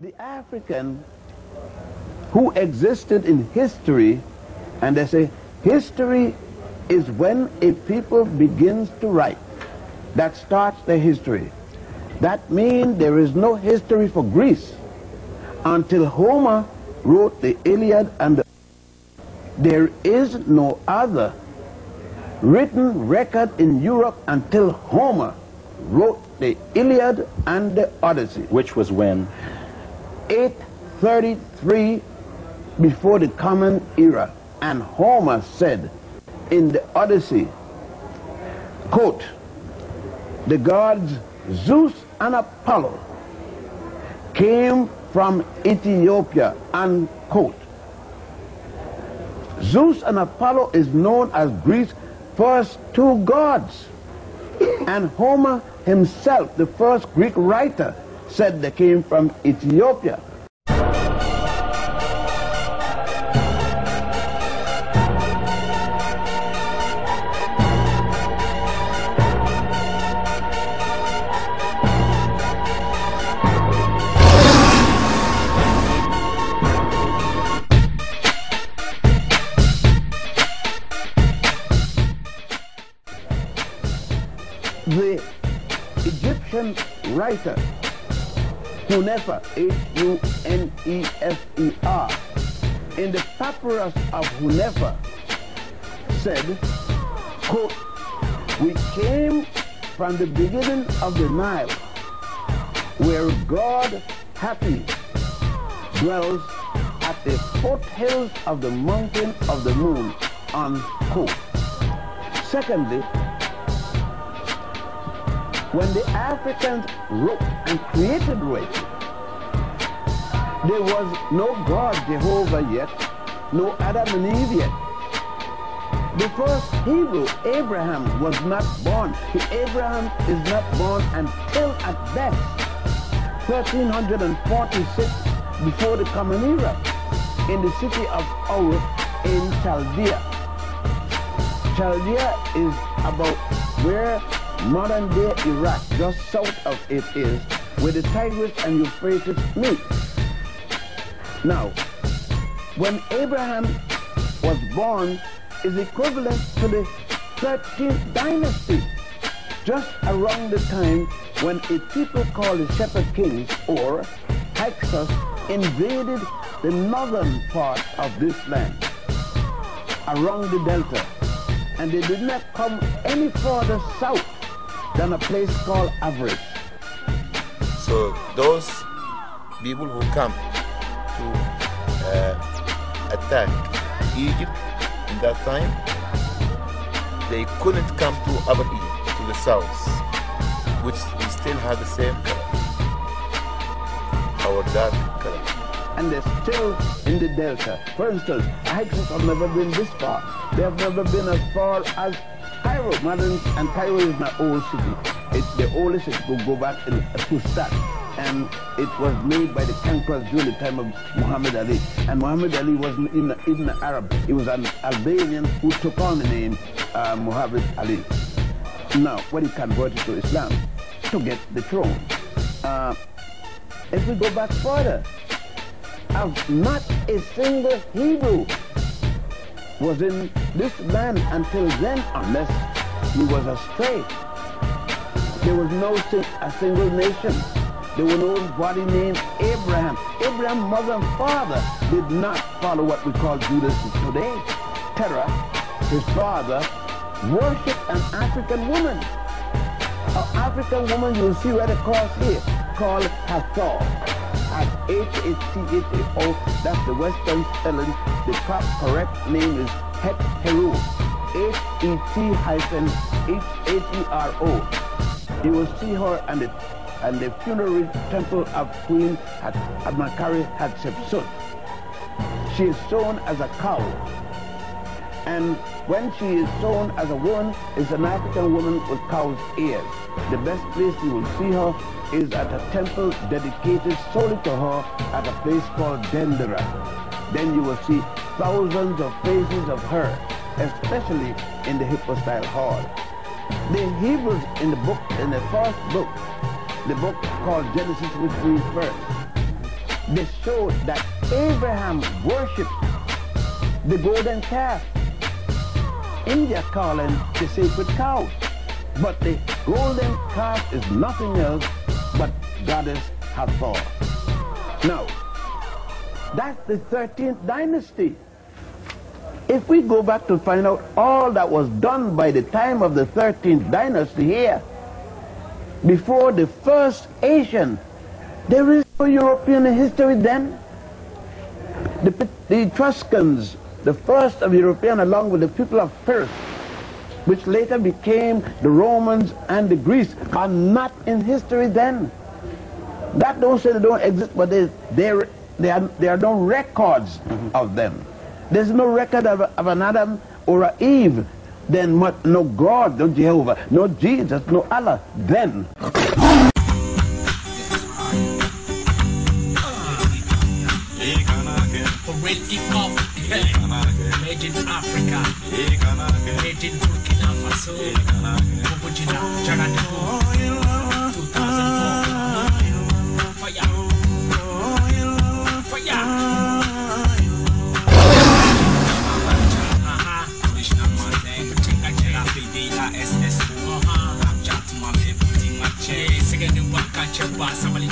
The African who existed in history, and they say history is when a people begins to write. That starts their history. That means there is no history for Greece until Homer wrote the Iliad and the... There is no other written record in Europe until Homer wrote the Iliad and the Odyssey. Which was when? 833 before the Common Era. And Homer said in the Odyssey, quote, the gods Zeus and Apollo came from Ethiopia, unquote. Zeus and Apollo is known as Greece's first two gods. And Homer himself, the first Greek writer, said they came from Ethiopia. The Egyptian writer Hunefer, H-U-N-E-F-E-R, in the papyrus of Hunefer said, quote, we came from the beginning of the Nile, where God happy dwells at the foothills of the mountain of the moon, unquote. Secondly, when the Africans wrote and created writing, there was no God Jehovah yet, no Adam and Eve yet. The first Hebrew, Abraham, was not born. Abraham is not born until at best 1346 before the Common Era in the city of Ur in Chaldea. Chaldea is about where modern-day Iraq, just south of it is, where the Tigris and Euphrates meet. Now, when Abraham was born is equivalent to the 13th dynasty, just around the time when a people called the Shepherd Kings, or Hyksos, invaded the northern part of this land, around the Delta, and they did not come any further south than a place called Average. So those people who come to attack Egypt in that time, they couldn't come to Upper Egypt, to the south, which we still have the same color, our dark color. And they're still in the Delta. For instance, Hyksos have never been this far. They have never been as far as Cairo, and Cairo is my old city. It's the oldest. It will go back to Fustat, and it was made by the conquerors during the time of Muhammad Ali. And Muhammad Ali wasn't even an Arab. He was an Albanian who took on the name Muhammad Ali. Now, when he converted to Islam to get the throne. If we go back further, not a single Hebrew was in this land until then, unless he was astray. There was no a single nation. There was nobody named Abraham. Abraham's mother and father did not follow what we call Judaism today. Terah, his father, worshipped an African woman. An African woman, you'll see right across here, called Hathor. H-A-T-H-A-O, that's the Western spelling. The correct name is Het-Heru, H-E-T-H-E-R-O. You will see her and the funerary temple of Queen Admakari Hatshepsut. She is shown as a cow. And when she is shown as a woman, is an African woman with cow's ears. The best place you will see her is at a temple dedicated solely to her at a place called Dendera. Then you will see thousands of faces of her, especially in the hypostyle hall. The Hebrews in the book, in the first book, the book called Genesis, which reads first, they showed that Abraham worshipped the golden calf. India calling the sacred cow. But the golden calf is nothing else but goddess Hathor. Now, that's the 13th dynasty. If we go back to find out all that was done by the time of the 13th dynasty here, before the first Asian, there is no European history then. The Etruscans, the first of European, along with the people of Perth, which later became the Romans and the Greeks, are not in history then. That don't say they don't exist, but there are no records of them. There's no record of an Adam or an Eve. Then what? No God, no Jehovah, no Jesus, no Allah. Then. Made in Africa, made in Burkina Faso, Burkina, Jarandico, 2004. Fire, fire. Second one, catch your boss, somebody